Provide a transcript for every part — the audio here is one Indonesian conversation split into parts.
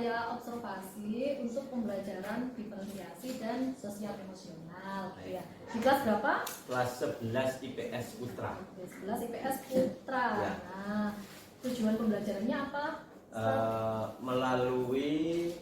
saya observasi untuk pembelajaran diferensiasi dan sosial emosional. Ya. Di kelas berapa? Kelas 11 IPS Putra. 11 IPS Putra. Ya. Nah, tujuan pembelajarannya apa? Melalui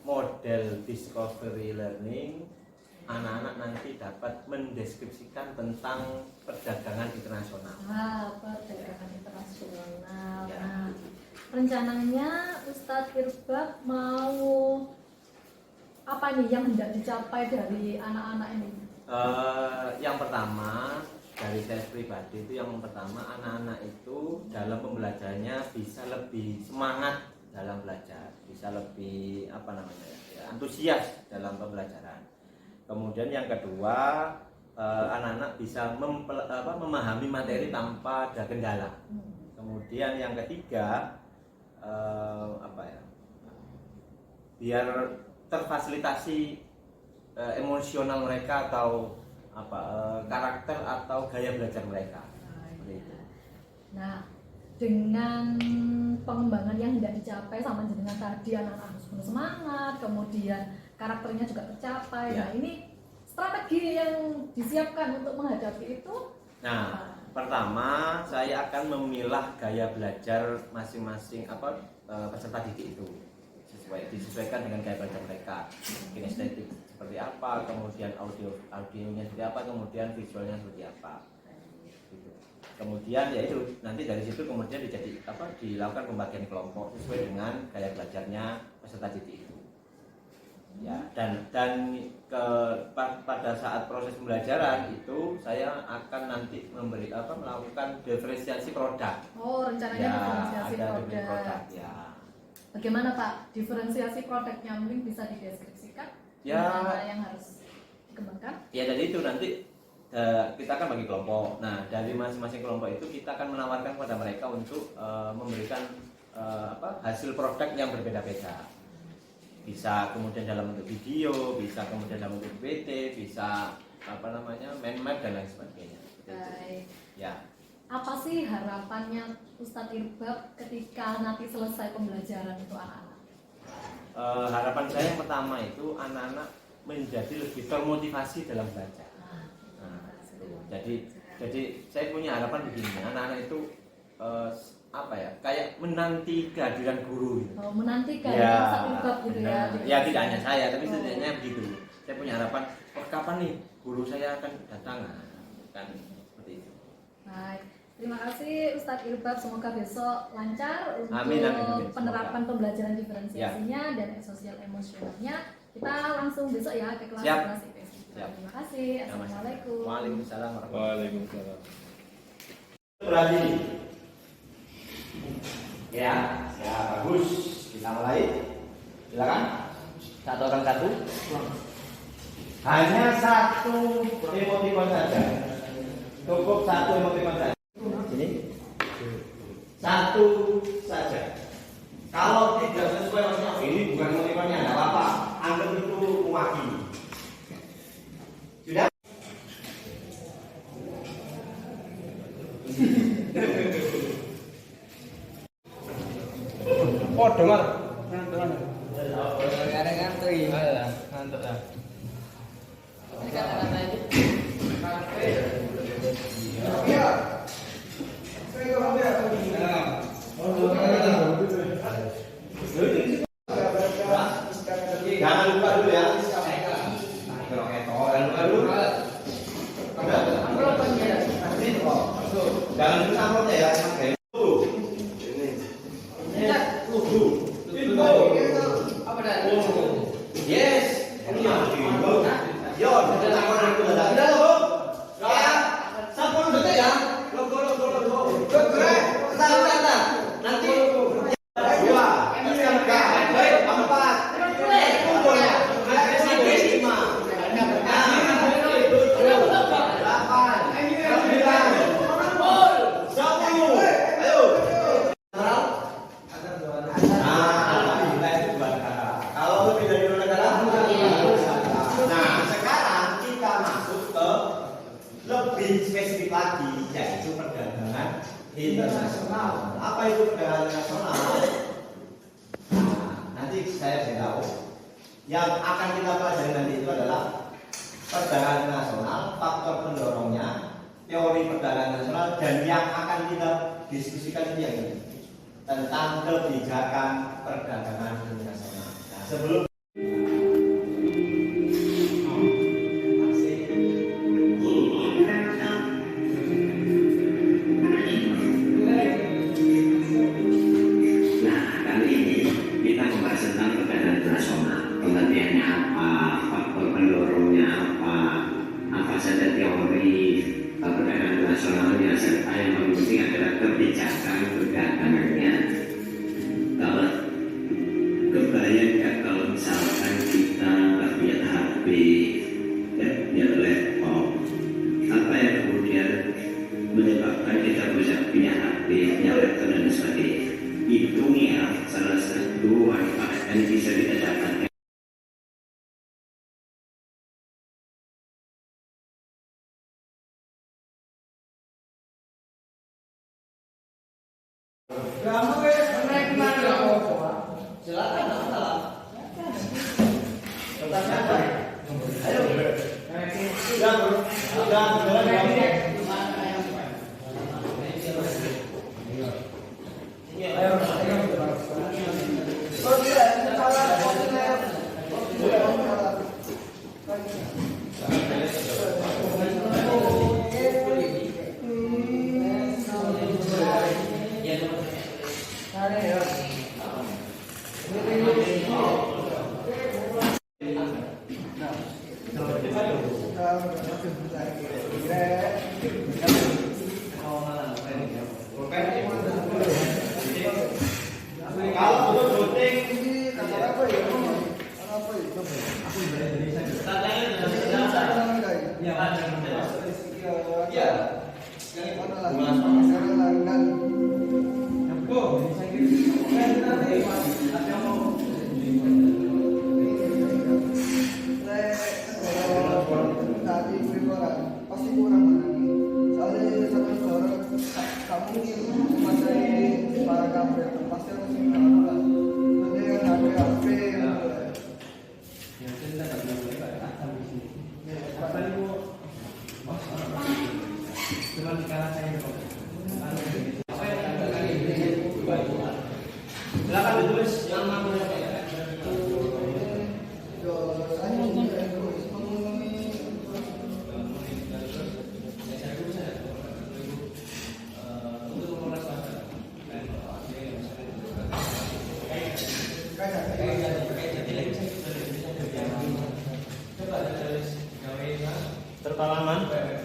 model discovery learning, anak-anak nanti dapat mendeskripsikan tentang perdagangan internasional. Perdagangan internasional. Ya. Nah, rencananya Ustadz Irbak mau apa nih yang hendak dicapai dari anak-anak ini? Yang pertama dari saya pribadi itu yang pertama anak-anak itu dalam pembelajarannya bisa lebih semangat dalam belajar, bisa lebih antusias dalam pembelajaran. Kemudian yang kedua anak-anak bisa memahami materi tanpa ada kendala. Kemudian yang ketiga biar terfasilitasi emosional mereka atau karakter atau gaya belajar mereka. Nah, dengan pengembangan yang hendak dicapai sama dengan tadi anak-anak harus penuh semangat, kemudian karakternya juga tercapai. Ya. Nah, ini strategi yang disiapkan untuk menghadapi itu. Nah, pertama saya akan memilah gaya belajar masing-masing peserta didik itu disesuaikan dengan gaya belajar mereka. Kinestetik seperti apa, kemudian audionya seperti apa, kemudian visualnya seperti apa. Gitu. Kemudian ya itu nanti dari situ kemudian dilakukan pembagian kelompok sesuai dengan gaya belajarnya peserta didik itu. Ya, dan pada saat proses pembelajaran itu saya akan nanti melakukan diferensiasi produk. Rencananya diferensiasi produk. Ya. Bagaimana Pak diferensiasi produknya, mungkin bisa dideskripsikan? Ya. Mana yang harus dikembangkan? Ya, jadi itu nanti kita akan bagi kelompok. Nah, dari masing-masing kelompok itu kita akan menawarkan kepada mereka untuk memberikan hasil produk yang berbeda-beda. Bisa kemudian dalam bentuk video, bisa kemudian dalam bentuk PPT, bisa mind map dan lain sebagainya. Baik. Ya. Apa sih harapannya Ustadz Irbak ketika nanti selesai pembelajaran untuk anak-anak? Harapan saya yang pertama itu anak-anak menjadi lebih termotivasi dalam belajar. Jadi saya punya harapan begini, anak-anak itu kayak menanti kehadiran guru gitu. Menanti kehadiran Ustadz Irbak gitu ya. Ya, tidak hanya saya, tapi setidaknya begitu. Saya punya harapan, kapan nih guru saya akan datang, kan seperti itu. Baik, terima kasih Ustadz Irbak, semoga besok lancar untuk Amin. penerapan pembelajaran diferensiasinya dan sosial emosionalnya. Kita langsung besok ya ke kelas IPS. Terima kasih. Assalamualaikum. Waalaikumsalam. Waalaikumsalam. Berarti ya bagus. Kita mulai. Silakan. Satu orang satu. Hanya satu emoticon saja. Cukup satu emoticon saja. Ini satu saja. Kalau tidak sesuai maksudnya ini bukan emoticonnya, tidak apa-apa. Anggap itu mewakili. Sudah? Oh, dengar. Ngantuk ya. Jangan lupa dulu ya. Jangan lupa amplopnya ya. Yes. Yo, nanti lebih spesifik lagi, yaitu perdagangan internasional. Apa itu perdagangan internasional? Nah, nanti saya beritahu. Yang akan kita pelajari nanti itu adalah perdagangan nasional, faktor pendorongnya, teori perdagangan nasional, dan yang akan kita diskusikan itu yang ini tentang kebijakan perdagangan internasional. Nah, sebelum pengertiannya apa, faktor pendorongnya apa saja teori perdagangan nasionalnya, serta yang paling penting adalah kebijakan perdagangannya. Kalau kebayang ya, kalau misalkan kita nggak punya HP, ya punya laptop, apa yang kemudian menyebabkan kita bisa punya HP, punya laptop dan sebagainya? Itu ya salah satu manfaat yang bisa kita dapatkan. kamu naik kemana? Silakan, nggak masalah. Ayo. Kalau butuh voting ini kata apa ya? Apa itu? Ya. Pasti kurang soalnya satu negara kamu menguasai para kafe pasti harus melakukan berarti kan HP silakan ditulis nama tertalaman ya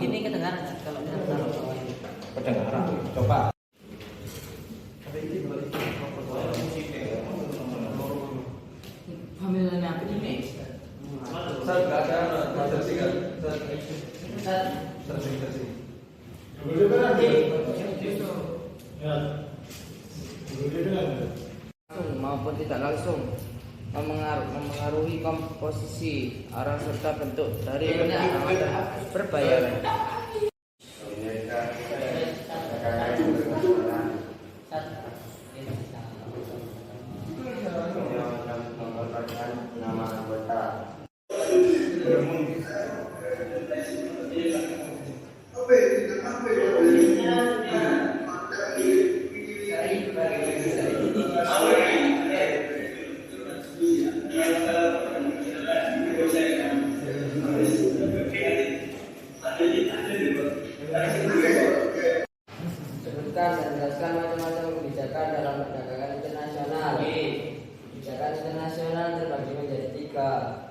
ini kedengaran kalau pendengaran coba pemilihannya apa ini? Saya nggak ada tersingat. Tersingat. maupun tidak langsung memengaruhi komposisi, arah serta bentuk dari minyak berbayaran. Nama anggota. Sebutkan dan jelaskan macam-macam kebijakan dalam perdagangan internasional. Kebijakan internasional terbagi menjadi 3.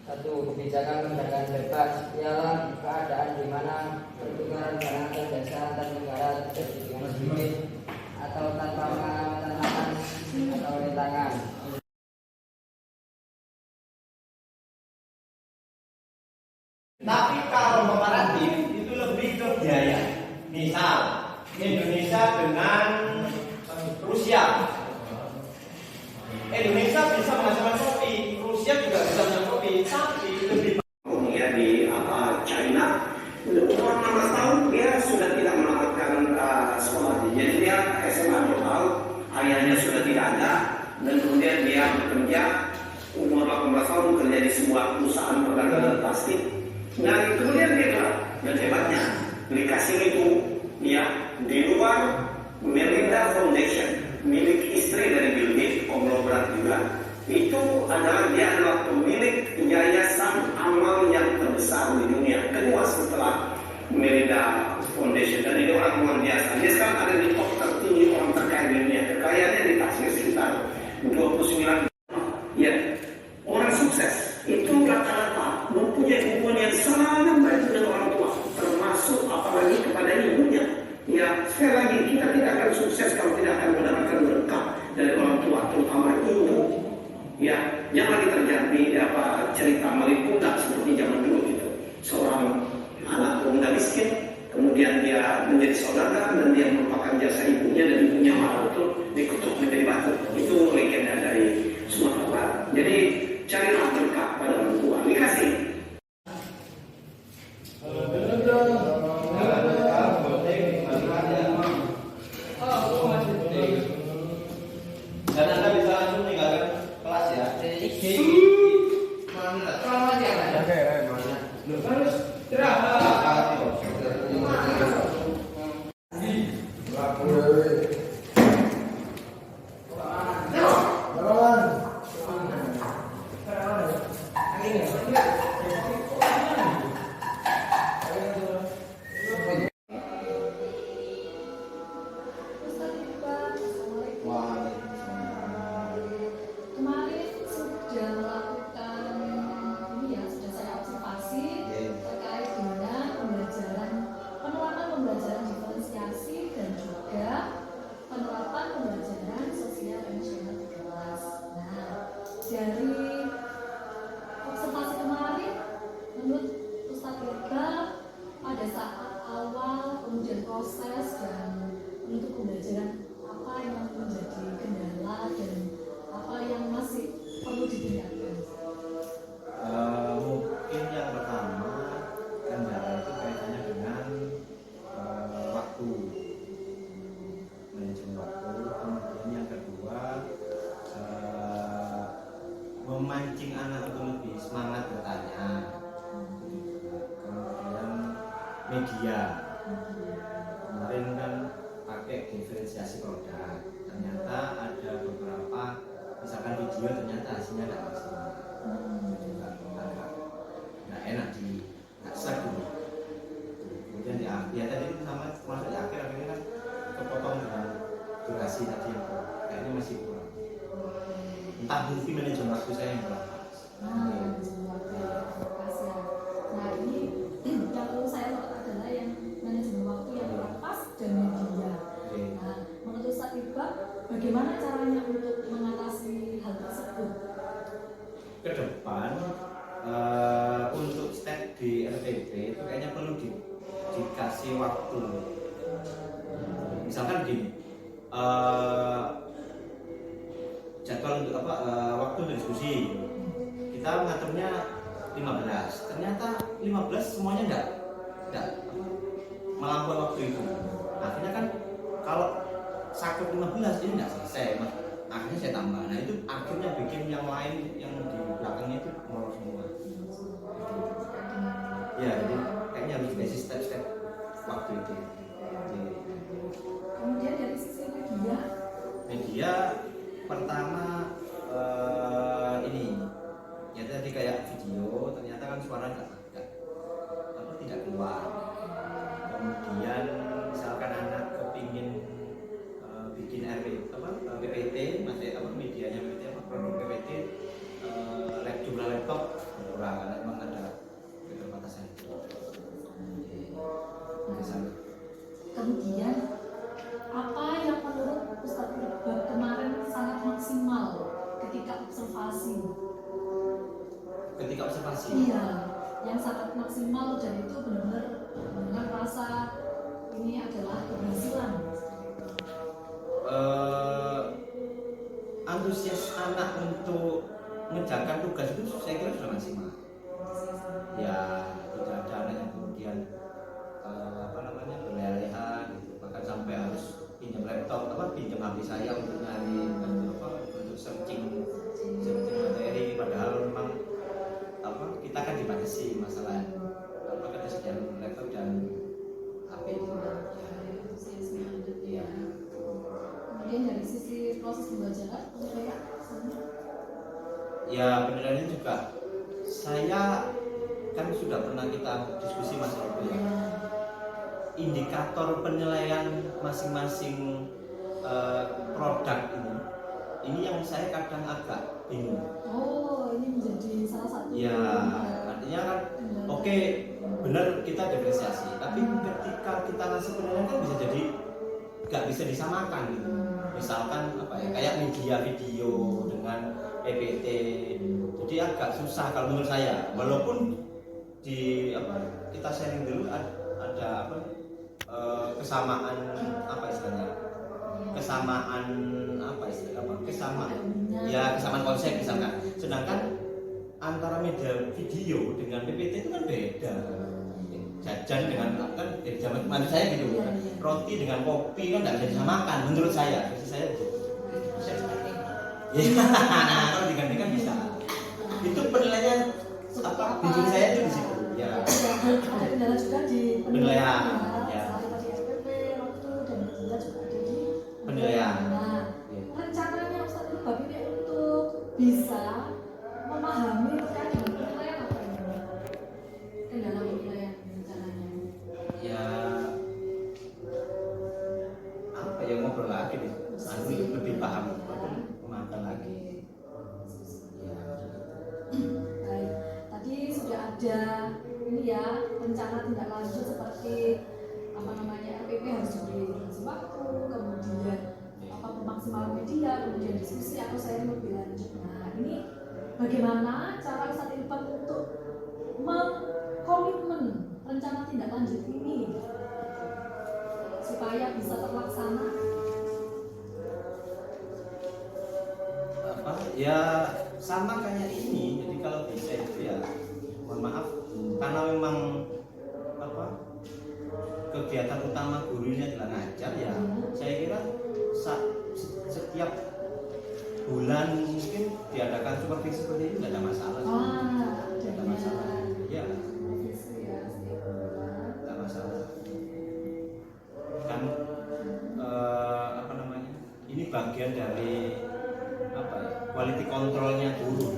1. Kebijakan perdagangan bebas ialah keadaan di mana pertukaran barang atau jasa antar negara terjadi dengan sedikit atau tanpa pengamatan atau rintangan. Tapi kalau komparatif itu lebih ke biaya. Misal Indonesia dengan Rusia. Indonesia bisa menghasilkan kopi, Rusia juga bisa menghasilkan kopi, tapi lebih Kemudian di China, umur 16 tahun dia sudah tidak mendapatkan sekolah. Jadi dia SMA 2 tahun, ayahnya sudah tidak ada, dan kemudian dia bekerja umur 18 tahun bekerja di sebuah perusahaan perdagangan plastik. Dan kemudian dia keluar. Dan hebatnya dikasih itu ya di luar Melinda Foundation milik istri dari Bill Gates, konglomerat juga. Itu adalah dia adalah pemilik yayasan amal yang terbesar di dunia, kedua setelah Melinda Foundation. Dan ini orang luar biasa. Dia sekarang ada di top tertinggi orang terkaya di dunia. Kekayaannya ditaksir sekitar 29. Ya, orang sukses itu rata-rata mempunyai hubungan yang sangat baik dengan orang tua, termasuk apalagi kepada ibunya. Ya, sekali lagi kita tidak akan sukses kalau tidak akan mendapatkan berkah dari orang tua, terutama ibu. Ya, jangan lagi terjadi cerita meliput seperti zaman dulu gitu. Seorang anak pemuda miskin, kemudian dia menjadi saudagar dan dia merupakan jasa ibunya dan ibunya marah betul dikutuk menjadi batu. Itu legenda dari Sumatera Barat. Jadi carilah berkah pada orang tua. Dikasih. dan Anda bisa langsung tinggalkan kelas ya. Ustaz Iqbal, Assalamualaikum. Kemarin sudah melakukan ini ya, sudah saya observasi terkait dengan penerapan pembelajaran diferensiasi dan juga penerapan pembelajaran sosial emosional di kelas. Nah, dari observasi kemarin, menurut Ustaz Iqbal, pada saat awal kemudian proses dan untuk pembelajaran apa yang menjadi kendala dan apa yang masih perlu ditingkatkan? Mungkin yang pertama kendala itu kaitannya dengan waktu, manajemen waktu. Kemudian yang kedua memancing anak untuk lebih semangat bertanya. Kemudian media, kemarin kan pakai diferensiasi produk, ternyata ada beberapa misalkan video ternyata hasilnya tidak maksimal, jadi nggak enak nggak seru. Kemudian di akhir tadi itu sama termasuk di akhir akhirnya kan kepotong dengan durasi tadi yang kayaknya masih kurang, entah mungkin manajemen waktu saya yang kurang pas. Nah, ini yang perlu saya lihat adalah yang manajemen waktu yang kurang pas dan media. Nah, menurut Ustaz Iqbal, bagaimana caranya untuk mengatasi hal tersebut? Ke depan untuk step di LPP itu kayaknya perlu dikasih waktu. Misalkan gini, waktu untuk diskusi kita mengaturnya 15, ternyata 15 semuanya enggak melampaui waktu itu. Akhirnya kan kalau sakit 15 ini enggak selesai, akhirnya saya tambah. Nah itu akhirnya bikin yang lain yang di belakangnya itu molor semua. Ya, jadi kayaknya harus dikasih step-step waktu itu. Kemudian dari sisi Media pertama ini ya tadi kayak video ternyata kan suara tidak keluar. Kemudian misalkan anak kepingin bikin PPT, medianya PPT produk PPT, jumlah laptop kurang karena memang ada keterbatasan itu. Kemudian apa yang menurut Ustadz Iqbal kemarin sangat maksimal ketika observasi? Iya, yang sangat maksimal dan itu benar-benar dengan rasa ini adalah keberhasilan. Antusias anak untuk mengerjakan tugas itu saya kira sudah maksimal. Ya tidak ada anak yang kemudian berleha-leha gitu, bahkan sampai harus pinjam laptop, pinjam HP saya untuk nyari untuk searching materi, padahal memang kita kan dibatasi masalah ketersediaan laptop dan HP. Ya. Kemudian dari sisi proses pembelajaran, ya penilaiannya juga saya kan sudah pernah kita diskusi masalah itu ya. Indikator penilaian masing-masing produk ini yang saya kadang agak bingung. Oh, ini menjadi salah satu. Ya, artinya kan oke, benar kita diferensiasi, tapi ketika kita ngasih penilaian kan bisa jadi nggak bisa disamakan gitu. Misalkan kayak media video dengan PPT, jadi agak susah kalau menurut saya. Walaupun di kita sharing dulu ada kesamaan kesamaan konsep misalkan. Sedangkan antara media video dengan PPT itu kan beda. Jajan dengan kan dari zaman menurut saya gitu. Roti dengan kopi kan tidak bisa disamakan menurut saya. Versi saya gitu. Kalau digantikan bisa. Itu penilaiannya bingung saya itu di situ. Ya. Ada kendala juga di penilaian. Ya. Tadi SPP, waktu dan media juga ada di penilaian. Nah, rencananya Ustadz Iqbal ini untuk bisa memahami terkait dengan penilaian apa ini? Kendala penilaian rencananya? Ya ngobrol lagi nih. Nanti lebih paham, memahamkan lagi. Ya. Baik, tadi sudah ada ini ya rencana tindak lanjut seperti RPP harus diberi waktu, kemudian pemaksimalan media, kemudian diskusi atau saya lebih lanjut. Nah ini bagaimana cara Ustadz Iqbal untuk mengkomitmen rencana tindak lanjut ini supaya bisa terlaksana? Ya sama kayak ini. Jadi kalau bisa itu ya mohon maaf karena memang kegiatan utama gurunya adalah ngajar ya. Saya kira setiap bulan mungkin diadakan supervisi seperti ini tidak ada masalah. Tidak ada masalah. Ya. Tidak masalah. Kan ini bagian dari quality controlnya guru.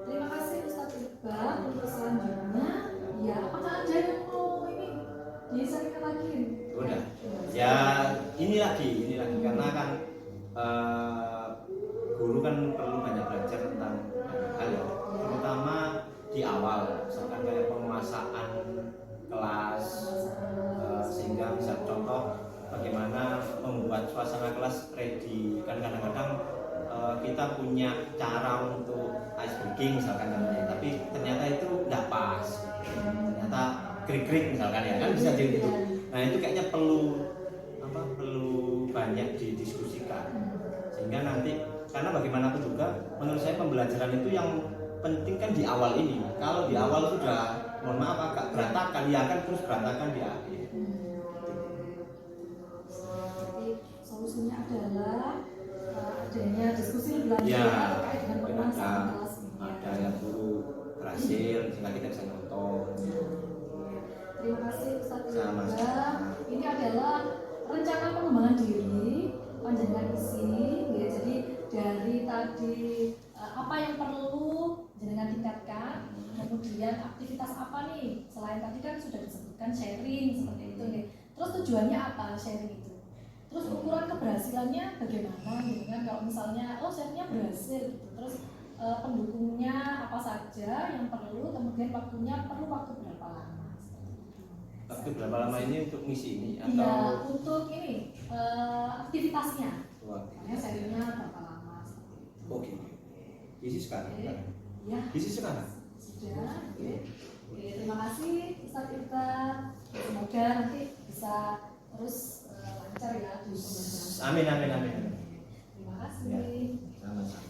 Terima kasih Ustadz Iqbal. Untuk selanjutnya, ya apakah ada yang mau ini disampaikan lagi? Udah. Ya ini lagi karena kan guru kan perlu banyak belajar tentang hal ya, terutama di awal, misalkan kayak penguasaan kelas, sehingga bisa contoh bagaimana membuat suasana kelas ready. Kan kadang-kadang kita punya cara untuk ice breaking misalkan tapi ternyata itu tidak pas, ternyata krik-krik misalkan ya kan bisa jadi gitu. Nah itu kayaknya perlu banyak didiskusikan, sehingga nanti, karena bagaimanapun juga menurut saya pembelajaran itu yang penting kan di awal ini. Kalau di awal sudah mohon maaf agak berantakan, ya akan terus berantakan di akhir. Jadi solusinya adalah adanya diskusi lebih lanjut Ya, terkait dengan permasalahan kelas ini. ada yang dulu berhasil sehingga kita bisa nonton. Terima kasih Ustadz Sama-sama. Ilham. Ini adalah rencana pengembangan diri panjenengan isi, ya. Jadi dari tadi apa yang perlu jenengan tingkatkan, kemudian aktivitas apa nih selain tadi kan sudah disebutkan sharing seperti itu nih. Terus tujuannya apa sharing itu? Terus ukuran keberhasilannya bagaimana gitu kan? Kalau misalnya sharingnya berhasil gitu, terus pendukungnya apa saja yang perlu, kemudian waktunya perlu waktu berapa lama? Waktu berapa lama ini untuk misi ini Iya, atau untuk ini aktivitasnya. waktu? Makanya sharingnya berapa lama seperti itu. Oke. Isi sekarang. Oke. Ya, Isi sekarang. sudah. Oke, terima kasih Ustadz Irta. Semoga nanti bisa terus lancar ya di pembelajaran. Amin amin amin. Terima kasih. Ya. Sama-sama.